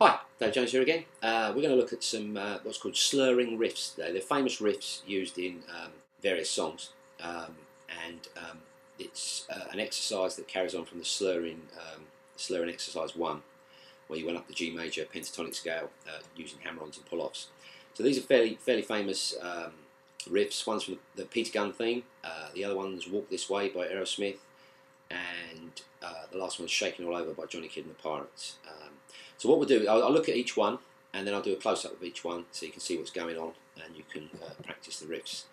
Hi, Dave Jones here again. We're going to look at some what's called slurring riffs today. They're famous riffs used in various songs, and it's an exercise that carries on from the slurring exercise 1, where you went up the G major pentatonic scale using hammer-ons and pull-offs. So these are fairly famous riffs. One's from the Peter Gunn theme, the other one's Walk This Way by Aerosmith, and the last one's Shaking All Over by Johnny Kidd and the Pirates. So what we'll do, I'll look at each one, and then I'll do a close-up of each one so you can see what's going on and you can practice the riffs.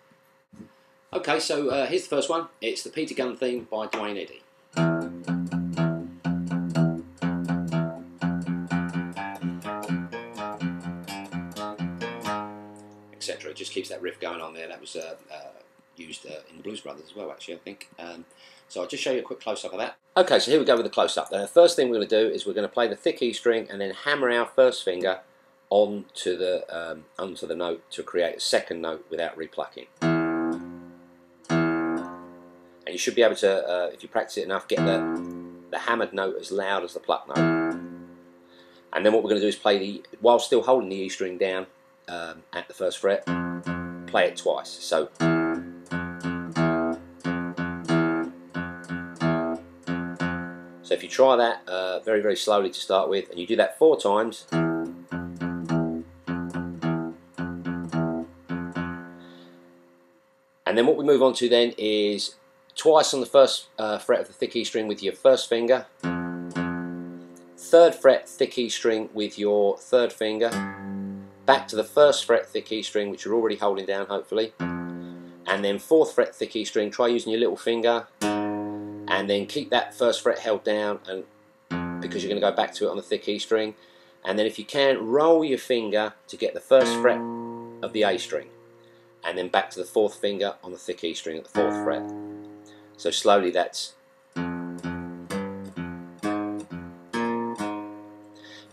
Okay, so here's the first one. It's the Peter Gunn theme by Dwayne Eddy. Etc. It just keeps that riff going on there. That was used in the Blues Brothers as well, actually, I think. So I'll just show you a quick close-up of that. Okay, so here we go with the close-up. The first thing we're going to do is we're going to play the thick E string and then hammer our first finger onto the note to create a second note without replucking. And you should be able to, if you practice it enough, get the hammered note as loud as the pluck note. And then what we're going to do is play while still holding the E string down at the first fret, play it twice. So. So if you try that very, very slowly to start with, and you do that 4 times, and then what we move on to then is twice on the first fret of the thick E string with your first finger, 3rd fret thick E string with your 3rd finger, back to the 1st fret thick E string, which you're already holding down hopefully, and then 4th fret thick E string, try using your little finger, and then keep that 1st fret held down, and because you're going to go back to it on the thick E string, and then if you can, roll your finger to get the 1st fret of the A string, and then back to the 4th finger on the thick E string at the 4th fret. So slowly that's... Now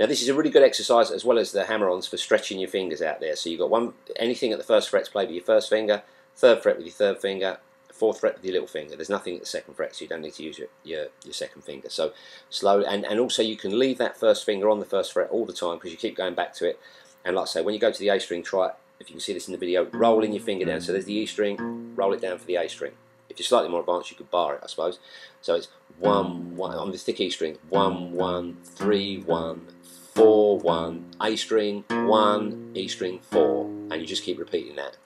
this is a really good exercise as well as the hammer-ons for stretching your fingers out there. So you've got anything at the 1st fret to play with your 1st finger, 3rd fret with your 3rd finger, 4th fret with your little finger. There's nothing at the 2nd fret, so you don't need to use your 2nd finger. So slowly, and also you can leave that 1st finger on the 1st fret all the time because you keep going back to it. And like I say, when you go to the A string, try it, if you can see this in the video, rolling your finger down. So there's the E string, roll it down for the A string. If you're slightly more advanced, you could bar it, I suppose. So it's 1 1 on the thick E string, 1 1 3 1 4 1 A string 1 E string 4, and you just keep repeating that.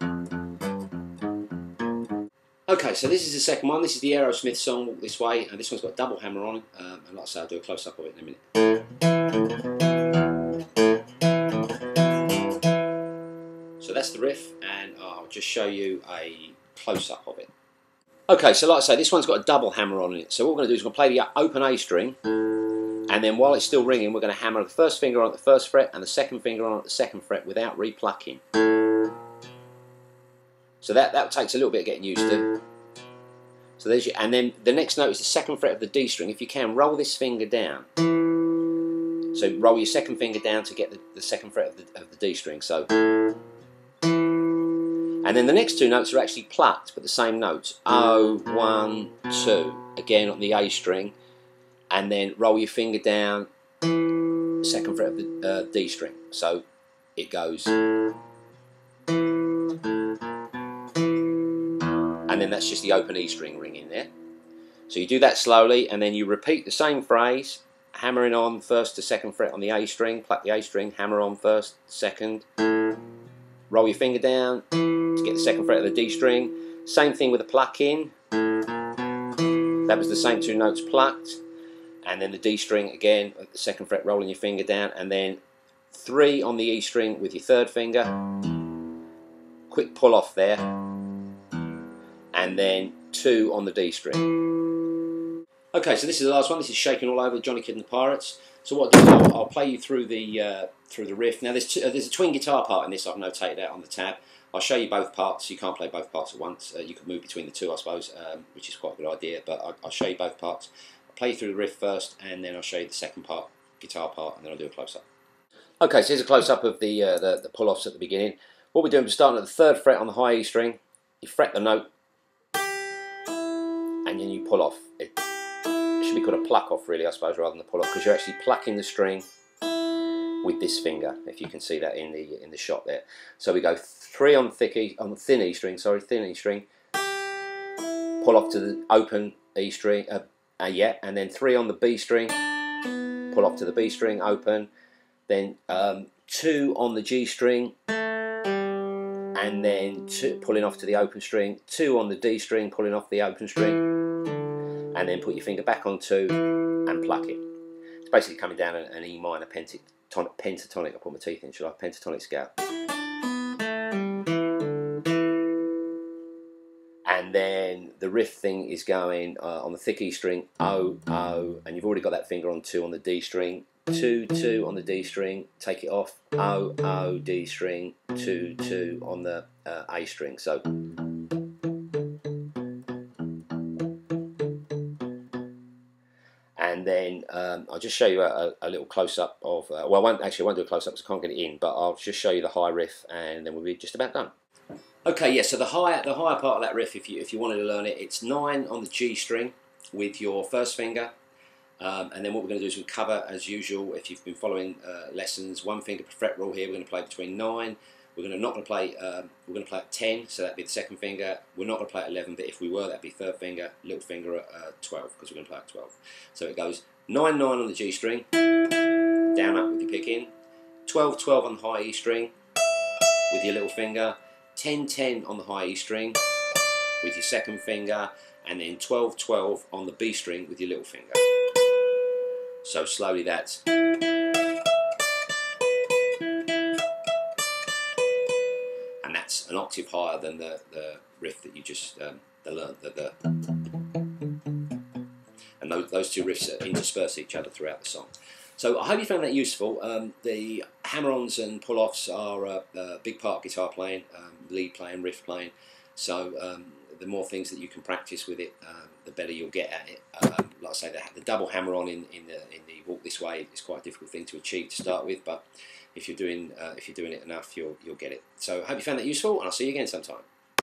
Okay, so this is the second one. This is the Aerosmith song, Walk This Way, and this one's got a double hammer on it, and like I say, I'll do a close-up of it in a minute. So that's the riff, and I'll just show you a close-up of it. Okay, so like I say, this one's got a double hammer on it, so what we're going to do is we're going to play the open A string, and then while it's still ringing, we're going to hammer the 1st finger on at the 1st fret and the 2nd finger on at the 2nd fret without replucking. So that takes a little bit of getting used to. So there's and then the next note is the 2nd fret of the D string. If you can, roll this finger down. So roll your 2nd finger down to get the 2nd fret of the D string. So, and then the next 2 notes are actually plucked, but the same notes. 0 1 2. Again on the A string, and then roll your finger down, 2nd fret of the D string. So it goes. And then that's just the open E string ringing there. So you do that slowly, and then you repeat the same phrase, hammering on 1st to 2nd fret on the A string, pluck the A string, hammer on 1st, 2nd, roll your finger down to get the 2nd fret of the D string. Same thing with the pluck in. That was the same 2 notes plucked, and then the D string again at the 2nd fret, rolling your finger down, and then 3 on the E string with your 3rd finger. Quick pull off there. And then 2 on the D string. Okay, so this is the last one. This is Shaking All Over, Johnny Kidd and the Pirates. So what I'll do is I'll play you through the riff. Now there's a twin guitar part in this. I've notated out on the tab. I'll show you both parts. You can't play both parts at once. You could move between the 2, I suppose, which is quite a good idea. But I'll show you both parts. I'll play you through the riff first, and then I'll show you the second part, guitar part, and then I'll do a close-up. Okay, so here's a close-up of the pull-offs at the beginning. What we're doing, we're starting at the 3rd fret on the high E string. You fret the note, and then you pull off. It should be called a pluck off, really, I suppose, rather than a pull off, because you're actually plucking the string with this finger, if you can see that in the shot there. So we go 3 on thin E string, thin E string, pull off to the open E string, and then 3 on the B string, pull off to the B string, open, then 2 on the G string, and then 2 pulling off to the open string, 2 on the D string, pulling off the open string, and then put your finger back on 2 and pluck it. It's basically coming down an E minor pentatonic. I put my teeth in, should I? Pentatonic scale. And then the riff thing is going on the thick E string, O, O, and you've already got that finger on 2 on the D string, 2, 2 on the D string, take it off, O, O, D string, 2, 2 on the A string. So, and then I'll just show you a little close-up of, well, I won't do a close-up because I can't get it in, but I'll just show you the high riff and then we'll be just about done. Okay, yeah, so the higher part of that riff, if you wanted to learn it, it's 9 on the G string with your first finger, and then what we're going to do is we'll cover, as usual, if you've been following lessons, 1 finger per fret rule here. We're going to play between 9. We're going to play at 10, so that'd be the second finger. We're not going to play at 11, but if we were, that'd be third finger, little finger at 12, because we're going to play at 12. So it goes 9, 9 on the G string, down, up with your pick in, 12, 12 on the high E string with your little finger, 10, 10 on the high E string with your second finger, and then 12, 12 on the B string with your little finger. So slowly that's... And that's an octave higher than the riff that you just learned. And those 2 riffs intersperse each other throughout the song. So I hope you found that useful. The hammer-ons and pull-offs are a big part of guitar playing, lead playing, riff playing. So the more things that you can practice with it, the better you'll get at it. Like I say, the double hammer-on in the Walk This Way is quite a difficult thing to achieve to start with, but if you're doing it enough, you'll get it. So I hope you found that useful, and I'll see you again sometime.